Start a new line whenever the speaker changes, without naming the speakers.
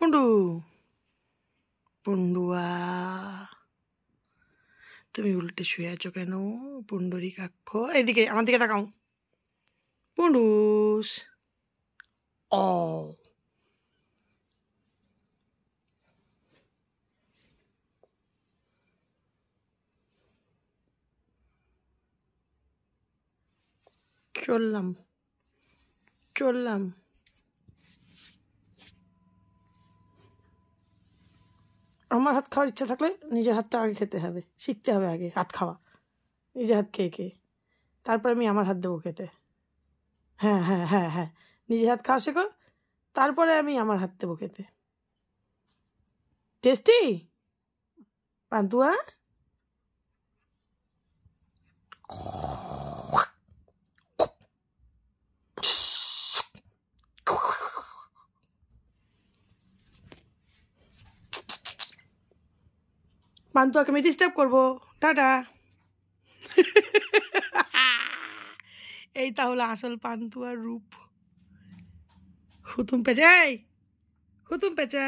পুন্ডু পুন্ডুয়া তুমি উল্টে শুয়ে আছো কেন? পুন্ডরীকাক্ষ এইদিকে আমার দিকে তাকাও। পুন্ডুস ও চললাম চললাম। আমার হাত খাওয়ার ইচ্ছা থাকলে নিজের হাতটা আগে খেতে হবে, শিখতে হবে আগে হাত খাওয়া। নিজের হাত খেয়ে খেয়ে তারপর আমি আমার হাত দেবো খেতে। হ্যাঁ হ্যাঁ হ্যাঁ হ্যাঁ, নিজের হাত খাওয়া শেখো, তারপরে আমি আমার হাত দেবো খেতে। টেস্টি পান্তুয়া। পান্তুয়াকে আমি ডিস্টার্ব করবো। টাটা। এই তাহলে আসল পান্তুয়ার রূপ। হুতুম পেঁচা, হুতুম পেঁচা।